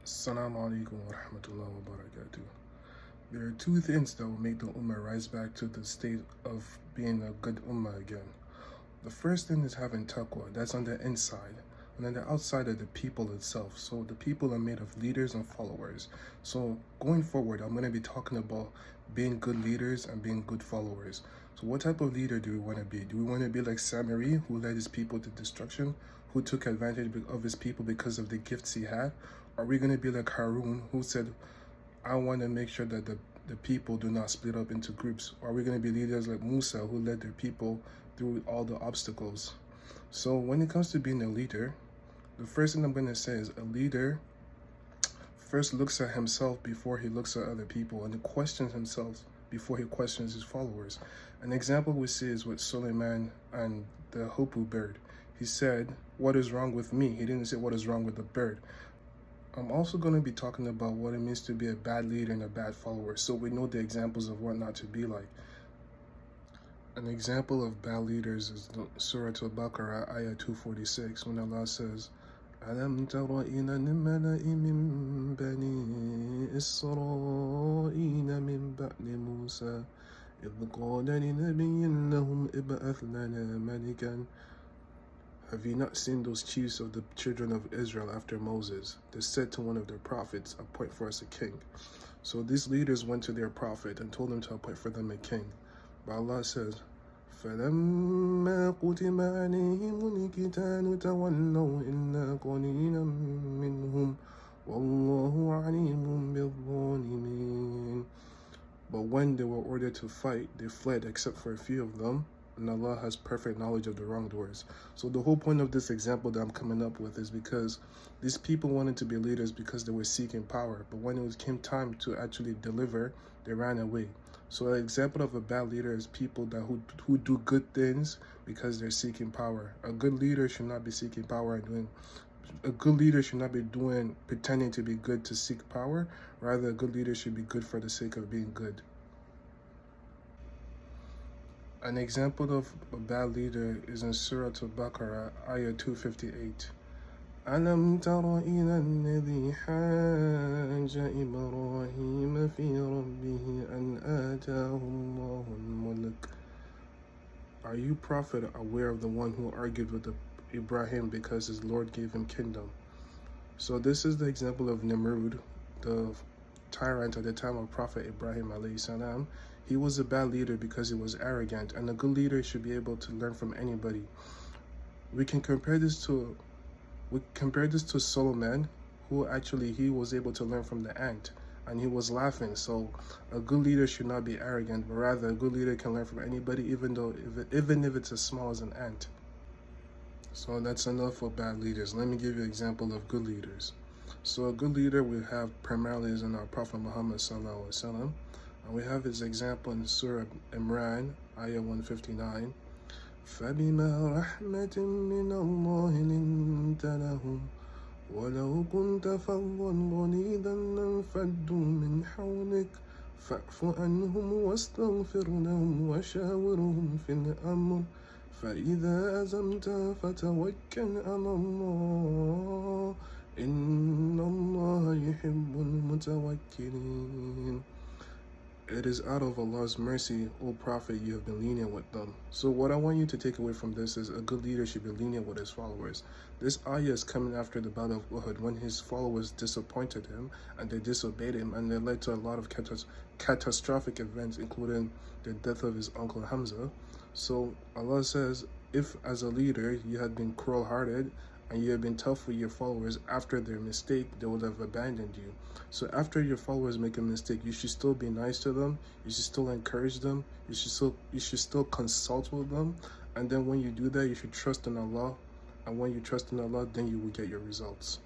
Assalamu alaikum wa rahmatullahi wa barakatuh. There are two things that will make the Ummah rise back to the state of being a good Ummah again. The first thing is having taqwa, that's on the inside. And then the outside of the people itself. So the people are made of leaders and followers. So going forward, I'm going to be talking about being good leaders and being good followers. So what type of leader do we want to be? Do we want to be like Samiri, who led his people to destruction, who took advantage of his people because of the gifts he had? Are we going to be like Harun, who said, I want to make sure that the people do not split up into groups? Or are we going to be leaders like Musa, who led their people through all the obstacles? So when it comes to being a leader, the first thing I'm going to say is a leader first looks at himself before he looks at other people, and he questions himself before he questions his followers. An example we see is with Suleiman and the Hopu bird. He said, what is wrong with me? He didn't say what is wrong with the bird. I'm also going to be talking about what it means to be a bad leader and a bad follower, so we know the examples of what not to be like. An example of bad leaders is Surah Al-Baqarah, Ayah 246, when Allah says, أَلَمْ تَرَ إِلَى الْمَلَإِ مِنْ بَنِي إِسْرَائِيلَ مِنْ بَعْدِ مُوسَى إِذْ قَالَ لِنَبِيٍّ لَهُمْ ابْعَثْ لَنَا مَلِكًا. Have you not seen those chiefs of the children of Israel after Moses? They said to one of their prophets, appoint for us a king. So these leaders went to their prophet and told him to appoint for them a king. But Allah says, فَلَمَّا كُتِبَ عَلَيْهِمُ الْقِتَالُ تَوَلَّوْا إِلَّا قَلِيلًا مِّنْهُمْ وَاللَّهُ عَلِيمٌ بِالظَّالِمِينَ. But when they were ordered to fight, they fled except for a few of them, and Allah has perfect knowledge of the wrongdoers. So the whole point of this example that I'm coming up with is because these people wanted to be leaders because they were seeking power, but when it came time to actually deliver, they ran away. So an example of a bad leader is people that who do good things because they're seeking power. A good leader should not be seeking power and doing. A good leader should not be pretending to be good to seek power. Rather, a good leader should be good for the sake of being good. An example of a bad leader is in Surah Al-Baqarah, Ayah 258. أَلَمْ تَرَ إِلَى الَّذِي حَاجَّ إِبْرَاهِيمَ فِي رَبِّهِ أَنْ آتَاهُ اللَّهُ الْمُلْكَ. Are you, Prophet, aware of the one who argued with Ibrahim because his Lord gave him kingdom? So this is the example of Nimrud, the tyrant at the time of Prophet Ibrahim alayhi salam. He was a bad leader because he was arrogant, and a good leader should be able to learn from anybody. We compare this to Solomon, who actually he was able to learn from the ant, and he was laughing. So a good leader should not be arrogant, but rather a good leader can learn from anybody, even if it's as small as an ant. So that's enough for bad leaders. Let me give you an example of good leaders. So a good leader we have primarily is in our Prophet Muhammad sallallahu alaihi wasallam. And we have his example in Surah Imran, Ayah 159. فَبِمَا رَحْمَةٍ مِّنَ اللَّهِ لِنْتَ لَهُمْ وَلَوْ كُنْتَ فَظًّا غَلِيظَ لَانفَضُّوا مِنْ حَوْلِكَ فَاعْفُ عَنْهُمْ وَاسْتَغْفِرْ لَهُمْ وَشَاوِرْهُمْ فِي الْأَمْرِ فَإِذَا أَزَمْتَ فَتَوَكَّلْ عَلَى اللَّهِ إِنَّ اللَّهَ يُحِبُّ الْمُتَوَكِّلِينَ. It is out of Allah's mercy, O Prophet, you have been lenient with them. So what I want you to take away from this is a good leader should be lenient with his followers. This ayah is coming after the Battle of Uhud, when his followers disappointed him and they disobeyed him, and they led to a lot of catastrophic events, including the death of his uncle Hamza. So Allah says, if as a leader you had been cruel-hearted and you have been tough with your followers after their mistake, they would have abandoned you. So after your followers make a mistake, you should still be nice to them, you should still encourage them, you should still consult with them, and then when you do that, you should trust in Allah, and when you trust in Allah, then you will get your results.